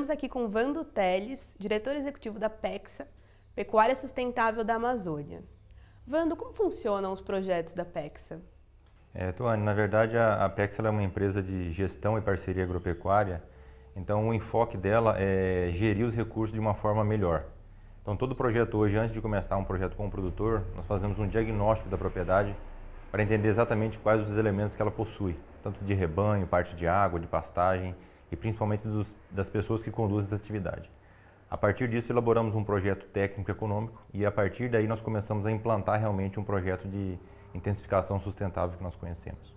Estamos aqui com Vando Teles, diretor executivo da PECSA, Pecuária Sustentável da Amazônia. Vando, como funcionam os projetos da PECSA? Tuane, na verdade a PECSA é uma empresa de gestão e parceria agropecuária, então o enfoque dela é gerir os recursos de uma forma melhor. Então todo projeto hoje, antes de começar um projeto com o produtor, nós fazemos um diagnóstico da propriedade para entender exatamente quais os elementos que ela possui, tanto de rebanho, parte de água, de pastagem e principalmente das pessoas que conduzem essa atividade. A partir disso elaboramos um projeto técnico econômico e a partir daí nós começamos a implantar realmente um projeto de intensificação sustentável que nós conhecemos.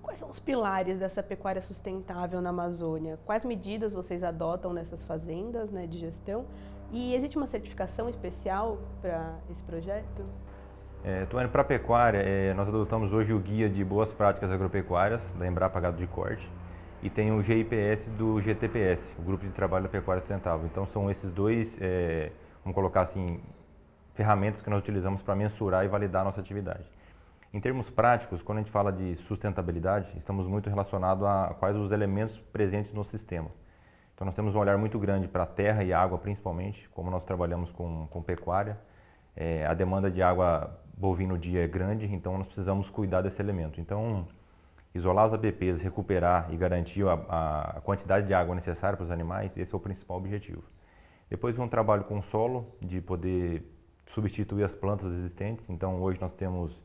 Quais são os pilares dessa pecuária sustentável na Amazônia? Quais medidas vocês adotam nessas fazendas, de gestão? E existe uma certificação especial para esse projeto? Tuane, para a pecuária, nós adotamos hoje o Guia de Boas Práticas Agropecuárias, da Embrapa Gado de Corte, e tem o GIPS do GTPS, o Grupo de Trabalho da Pecuária Sustentável. Então são esses dois, vamos colocar assim, ferramentas que nós utilizamos para mensurar e validar a nossa atividade. Em termos práticos, quando a gente fala de sustentabilidade, estamos muito relacionados a quais os elementos presentes no sistema. Então nós temos um olhar muito grande para a terra e água principalmente, como nós trabalhamos com pecuária. A demanda de água bovina no dia é grande, então nós precisamos cuidar desse elemento. Então, isolar as APPs, recuperar e garantir a quantidade de água necessária para os animais, esse é o principal objetivo. Depois vem um trabalho com o solo, de poder substituir as plantas existentes. Então hoje nós temos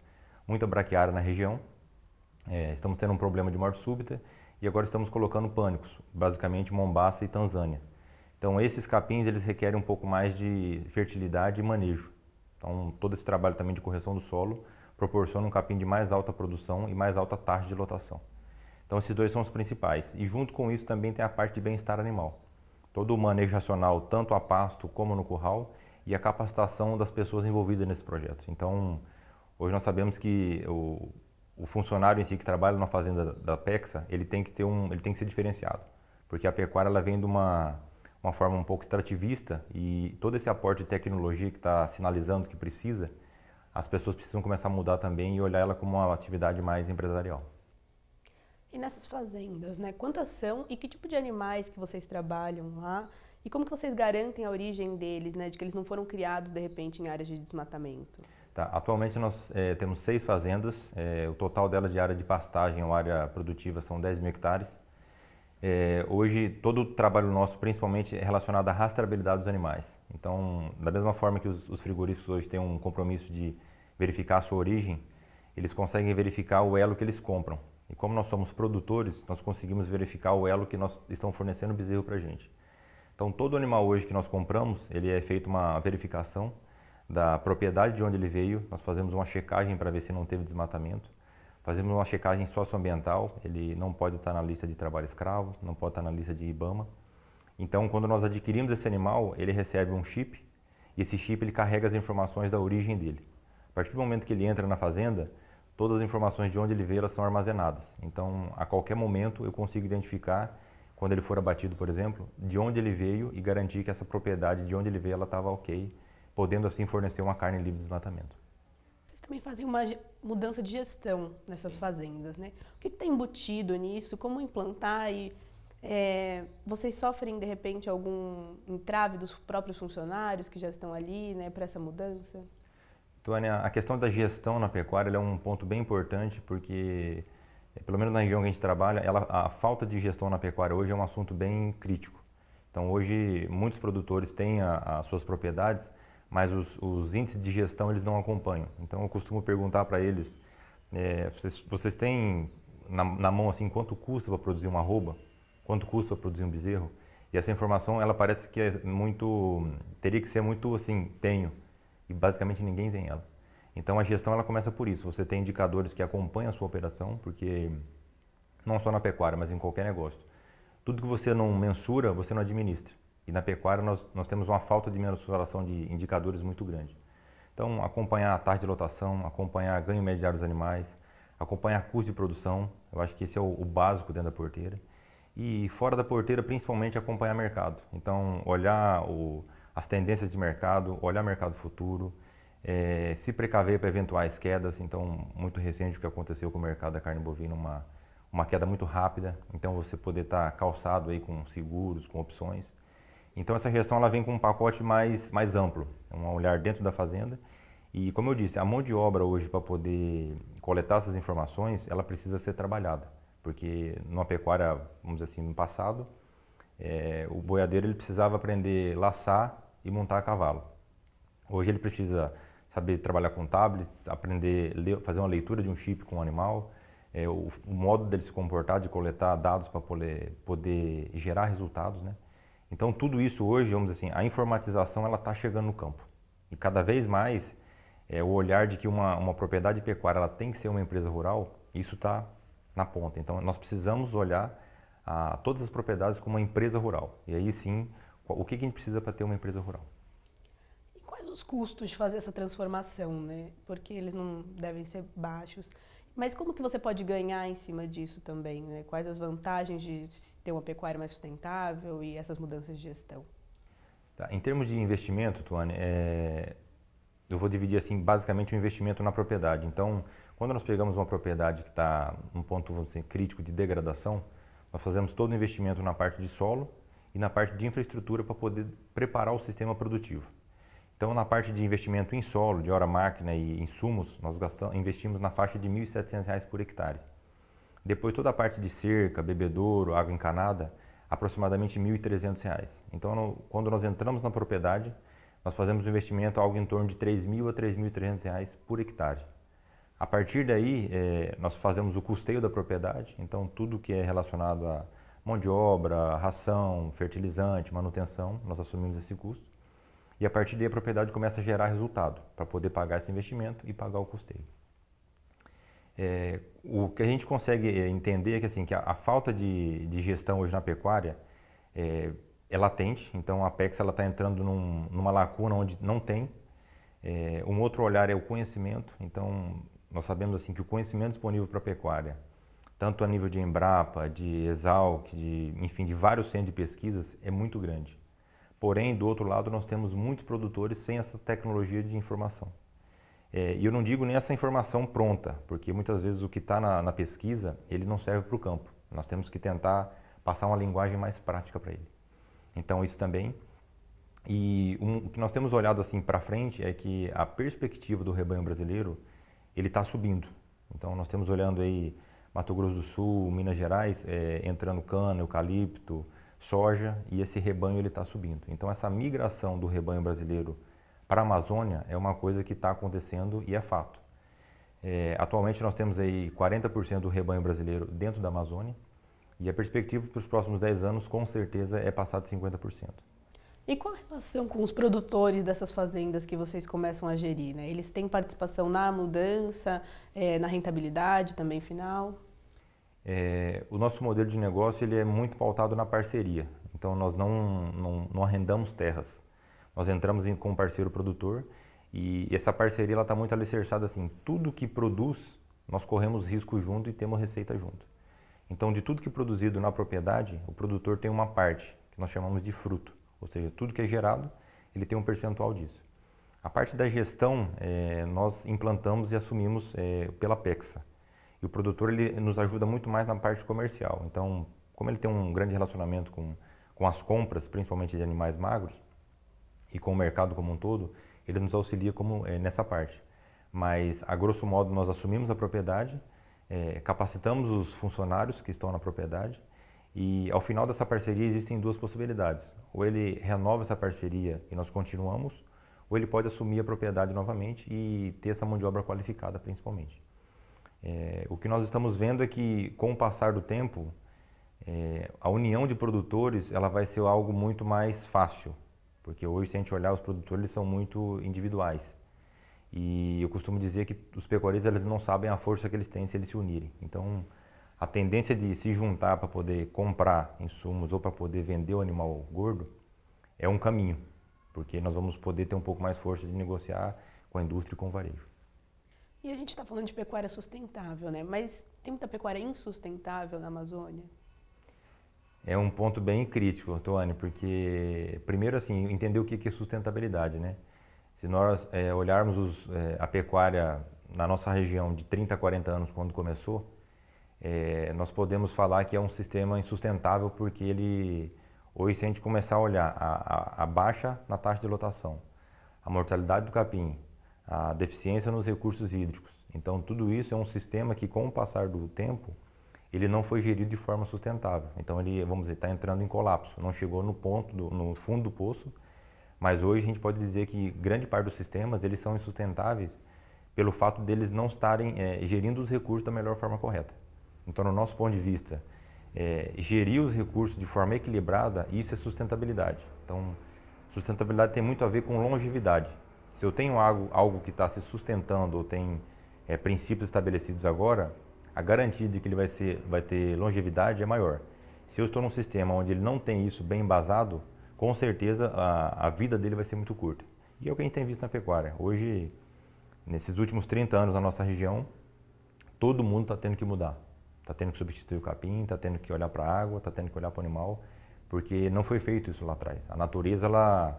muita braquiária na região, estamos tendo um problema de morte súbita e agora estamos colocando pânicos, basicamente Mombaça e Tanzânia. Então esses capins eles requerem um pouco mais de fertilidade e manejo. Então todo esse trabalho também de correção do solo proporciona um capim de mais alta produção e mais alta taxa de lotação. Então esses dois são os principais. E junto com isso também tem a parte de bem-estar animal. Todo o manejo racional, tanto a pasto como no curral, e a capacitação das pessoas envolvidas nesse projeto. Então, hoje nós sabemos que o funcionário em si que trabalha na fazenda da PECSA, ele tem que ser diferenciado, porque a pecuária ela vem de uma forma um pouco extrativista e todo esse aporte de tecnologia que está sinalizando que precisa, as pessoas precisam começar a mudar também e olhar ela como uma atividade mais empresarial. E nessas fazendas, quantas são e que tipo de animais que vocês trabalham lá? E como que vocês garantem a origem deles, de que eles não foram criados, de repente, em áreas de desmatamento? Tá, atualmente nós temos 6 fazendas, o total delas de área de pastagem ou área produtiva são 10 mil hectares. Hoje todo o trabalho nosso principalmente é relacionado à rastreabilidade dos animais. Então, da mesma forma que os frigoríficos hoje têm um compromisso de verificar a sua origem, eles conseguem verificar o elo que eles compram. E como nós somos produtores, nós conseguimos verificar o elo que nós estão fornecendo bezerro para a gente. Então, todo animal hoje que nós compramos, ele é feito uma verificação da propriedade de onde ele veio, nós fazemos uma checagem para ver se não teve desmatamento, fazemos uma checagem socioambiental, ele não pode estar na lista de trabalho escravo, não pode estar na lista de IBAMA. Então, quando nós adquirimos esse animal, ele recebe um chip, e esse chip ele carrega as informações da origem dele. A partir do momento que ele entra na fazenda, todas as informações de onde ele veio elas são armazenadas. Então, a qualquer momento eu consigo identificar, quando ele for abatido, por exemplo, de onde ele veio e garantir que essa propriedade de onde ele veio ela estava ok, podendo assim fornecer uma carne livre de desmatamento. Vocês também fazem uma mudança de gestão nessas fazendas, O que está embutido nisso? Como implantar? E vocês sofrem, de repente, algum entrave dos próprios funcionários que já estão ali, para essa mudança? Tônia, a questão da gestão na pecuária é um ponto bem importante porque, pelo menos na região que a gente trabalha, a falta de gestão na pecuária hoje é um assunto bem crítico. Então hoje muitos produtores têm as suas propriedades, mas os índices de gestão eles não acompanham. Então eu costumo perguntar para eles, vocês têm na mão assim quanto custa para produzir uma arroba? Quanto custa para produzir um bezerro? E essa informação ela parece que teria que ser muito assim, tenho. E basicamente ninguém tem ela. Então a gestão ela começa por isso, você tem indicadores que acompanham a sua operação, porque não só na pecuária, mas em qualquer negócio. Tudo que você não mensura, você não administra. E na pecuária nós temos uma falta de mensuração de indicadores muito grande. Então acompanhar a taxa de lotação, acompanhar ganho médio dos animais, acompanhar custo de produção, eu acho que esse é o básico dentro da porteira. E fora da porteira, principalmente acompanhar mercado. Então olhar as tendências de mercado, olhar mercado futuro, se precaver para eventuais quedas. Então, muito recente o que aconteceu com o mercado da carne bovina, uma queda muito rápida, então você poder estar calçado aí com seguros, com opções. Então essa gestão ela vem com um pacote mais amplo, um olhar dentro da fazenda. E como eu disse, a mão de obra hoje para poder coletar essas informações, ela precisa ser trabalhada, porque numa pecuária, vamos dizer assim, no passado, o boiadeiro ele precisava aprender a laçar e montar a cavalo. Hoje ele precisa saber trabalhar com tablets, aprender fazer uma leitura de um chip com o animal, o modo dele se comportar, de coletar dados para poder gerar resultados, né? Então tudo isso hoje, vamos dizer assim, a informatização ela está chegando no campo e cada vez mais o olhar de que uma propriedade pecuária ela tem que ser uma empresa rural, isso está na ponta. Então nós precisamos olhar a todas as propriedades como uma empresa rural. E aí sim, o que a gente precisa para ter uma empresa rural? E quais os custos de fazer essa transformação, né? Porque eles não devem ser baixos. Mas como que você pode ganhar em cima disso também, né? Quais as vantagens de ter uma pecuária mais sustentável e essas mudanças de gestão? Tá. Em termos de investimento, Tuane, eu vou dividir assim basicamente o investimento na propriedade. Então, quando nós pegamos uma propriedade que está num ponto, vamos dizer, crítico de degradação, nós fazemos todo o investimento na parte de solo e na parte de infraestrutura para poder preparar o sistema produtivo. Então, na parte de investimento em solo, de hora máquina e insumos, nós investimos na faixa de R$ 1.700 por hectare. Depois, toda a parte de cerca, bebedouro, água encanada, aproximadamente R$ 1.300. Então, quando nós entramos na propriedade, nós fazemos um investimento algo em torno de R$ 3.000 a R$ 3.300 por hectare. A partir daí, nós fazemos o custeio da propriedade, então tudo que é relacionado a mão de obra, ração, fertilizante, manutenção, nós assumimos esse custo. E a partir daí a propriedade começa a gerar resultado para poder pagar esse investimento e pagar o custeio. O que a gente consegue entender é que, assim, que a falta de gestão hoje na pecuária é latente, então a Apex está entrando numa lacuna onde não tem. Um outro olhar é o conhecimento, então nós sabemos assim, que o conhecimento disponível para a pecuária, tanto a nível de Embrapa, de Exalc, enfim, de vários centros de pesquisas, é muito grande. Porém, do outro lado, nós temos muitos produtores sem essa tecnologia de informação. E eu não digo nem essa informação pronta, porque muitas vezes o que está na pesquisa, ele não serve para o campo. Nós temos que tentar passar uma linguagem mais prática para ele. Então, isso também. E o que nós temos olhado assim para frente é que a perspectiva do rebanho brasileiro, ele está subindo. Então, nós temos olhando aí Mato Grosso do Sul, Minas Gerais, entrando cana, eucalipto, soja, e esse rebanho ele está subindo. Então, essa migração do rebanho brasileiro para a Amazônia é uma coisa que está acontecendo e é fato. Atualmente, nós temos aí 40% do rebanho brasileiro dentro da Amazônia, e a perspectiva para os próximos 10 anos, com certeza, é passar de 50%. E qual a relação com os produtores dessas fazendas que vocês começam a gerir, né? Eles têm participação na mudança, na rentabilidade também final? O nosso modelo de negócio ele é muito pautado na parceria. Então, nós não arrendamos terras. Nós entramos com um parceiro produtor e essa parceria está muito alicerçada assim. Tudo que produz, nós corremos risco junto e temos receita junto. Então, de tudo que é produzido na propriedade, o produtor tem uma parte que nós chamamos de fruto. Ou seja, tudo que é gerado, ele tem um percentual disso. A parte da gestão, nós implantamos e assumimos pela Pexa. E o produtor ele nos ajuda muito mais na parte comercial. Então, como ele tem um grande relacionamento com as compras, principalmente de animais magros, e com o mercado como um todo, ele nos auxilia nessa parte. Mas, a grosso modo, nós assumimos a propriedade, capacitamos os funcionários que estão na propriedade, e ao final dessa parceria existem duas possibilidades. Ou ele renova essa parceria e nós continuamos, ou ele pode assumir a propriedade novamente e ter essa mão de obra qualificada principalmente. O que nós estamos vendo é que com o passar do tempo, a união de produtores ela vai ser algo muito mais fácil. Porque hoje, se a gente olhar, os produtores eles são muito individuais. E eu costumo dizer que os pecuaristas eles não sabem a força que eles têm se eles se unirem. Então, a tendência de se juntar para poder comprar insumos ou para poder vender o animal gordo é um caminho, porque nós vamos poder ter um pouco mais força de negociar com a indústria e com o varejo. E a gente está falando de pecuária sustentável, né? Mas tem muita pecuária insustentável na Amazônia? É um ponto bem crítico, Tuane, porque primeiro assim, entender o que é sustentabilidade, né? Se nós olharmos a pecuária na nossa região de 30 a 40 anos quando começou, nós podemos falar que é um sistema insustentável porque ele, hoje se a gente começar a olhar a baixa na taxa de lotação, a mortalidade do capim, a deficiência nos recursos hídricos, então tudo isso é um sistema que com o passar do tempo, ele não foi gerido de forma sustentável. Então ele, vamos dizer, está entrando em colapso, não chegou no ponto, no fundo do poço, mas hoje a gente pode dizer que grande parte dos sistemas, eles são insustentáveis pelo fato deles não estarem gerindo os recursos da melhor forma correta. Então, no nosso ponto de vista, gerir os recursos de forma equilibrada, isso é sustentabilidade. Então, sustentabilidade tem muito a ver com longevidade. Se eu tenho algo que está se sustentando ou tem princípios estabelecidos agora, a garantia de que ele vai ter longevidade é maior. Se eu estou num sistema onde ele não tem isso bem embasado, com certeza a vida dele vai ser muito curta. E é o que a gente tem visto na pecuária. Hoje, nesses últimos 30 anos na nossa região, todo mundo está tendo que mudar. Está tendo que substituir o capim, está tendo que olhar para a água, está tendo que olhar para o animal, porque não foi feito isso lá atrás. A natureza, vamos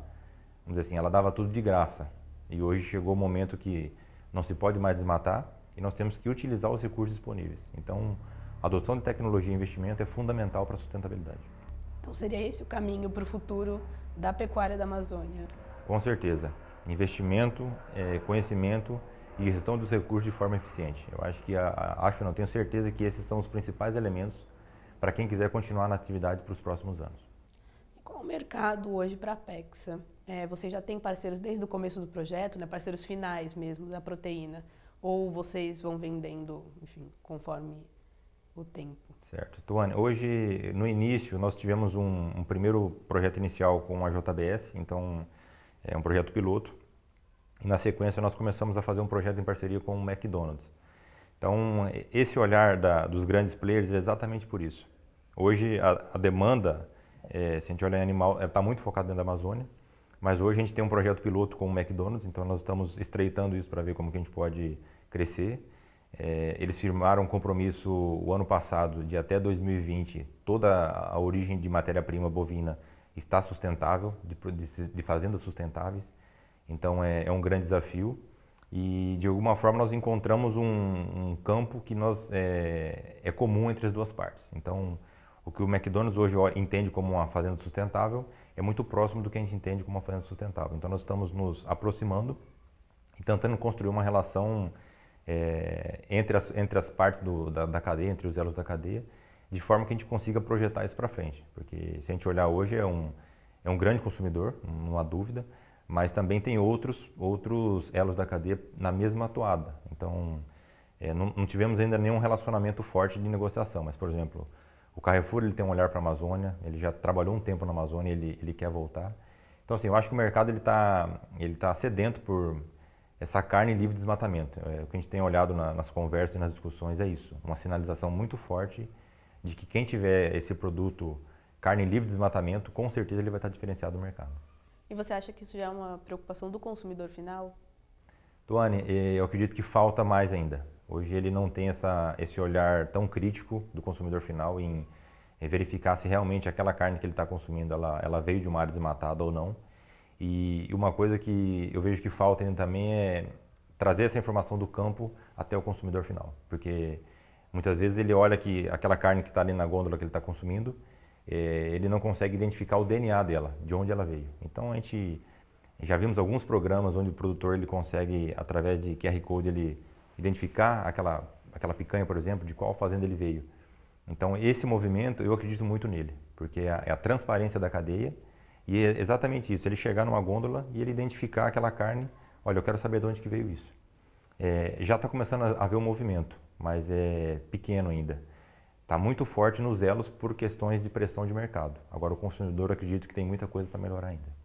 dizer assim, ela dava tudo de graça. E hoje chegou o momento que não se pode mais desmatar e nós temos que utilizar os recursos disponíveis. Então, a adoção de tecnologia e investimento é fundamental para a sustentabilidade. Então, seria esse o caminho para o futuro da pecuária da Amazônia? Com certeza. Investimento, conhecimento e gestão dos recursos de forma eficiente. Eu acho que, não, tenho certeza que esses são os principais elementos para quem quiser continuar na atividade para os próximos anos. E qual o mercado hoje para a Apexa? Você já tem parceiros desde o começo do projeto, né, parceiros finais mesmo da proteína? Ou vocês vão vendendo, enfim, conforme o tempo? Certo. Tuane, hoje, no início, nós tivemos um primeiro projeto inicial com a JBS, então é um projeto piloto. E na sequência nós começamos a fazer um projeto em parceria com o McDonald's. Então, esse olhar dos grandes players é exatamente por isso. Hoje, a demanda, se a gente olhar em animal, está muito focada dentro da Amazônia, mas hoje a gente tem um projeto piloto com o McDonald's, então nós estamos estreitando isso para ver como que a gente pode crescer. Eles firmaram um compromisso o ano passado de até 2020, toda a origem de matéria-prima bovina está sustentável, de fazendas sustentáveis. Então é um grande desafio e de alguma forma nós encontramos um campo que é comum entre as duas partes. Então o que o McDonald's hoje entende como uma fazenda sustentável é muito próximo do que a gente entende como uma fazenda sustentável. Então nós estamos nos aproximando e tentando construir uma relação entre as partes da cadeia, entre os elos da cadeia, de forma que a gente consiga projetar isso para frente. Porque se a gente olhar hoje é um grande consumidor, não há dúvida, mas também tem outros elos da cadeia na mesma toada. Então, não tivemos ainda nenhum relacionamento forte de negociação, mas, por exemplo, o Carrefour ele tem um olhar para a Amazônia, ele já trabalhou um tempo na Amazônia, ele quer voltar. Então, assim, eu acho que o mercado ele tá sedento por essa carne livre de desmatamento. O que a gente tem olhado nas conversas e nas discussões é isso, uma sinalização muito forte de que quem tiver esse produto carne livre de desmatamento, com certeza ele vai estar diferenciado do mercado. E você acha que isso já é uma preocupação do consumidor final? Tuane, eu acredito que falta mais ainda. Hoje ele não tem esse olhar tão crítico do consumidor final em verificar se realmente aquela carne que ele está consumindo, ela veio de uma área desmatada ou não. E uma coisa que eu vejo que falta ainda também é trazer essa informação do campo até o consumidor final. Porque muitas vezes ele olha que aquela carne que está ali na gôndola que ele está consumindo, ele não consegue identificar o DNA dela, de onde ela veio. Então a gente já vimos alguns programas onde o produtor ele consegue, através de QR Code, ele identificar aquela picanha, por exemplo, de qual fazenda ele veio. Então esse movimento eu acredito muito nele, porque é a transparência da cadeia e é exatamente isso, ele chegar numa gôndola e ele identificar aquela carne, olha, eu quero saber de onde que veio isso. Já está começando a haver um movimento, mas é pequeno ainda. Está muito forte nos elos por questões de pressão de mercado. Agora o consumidor acredito que tem muita coisa para melhorar ainda.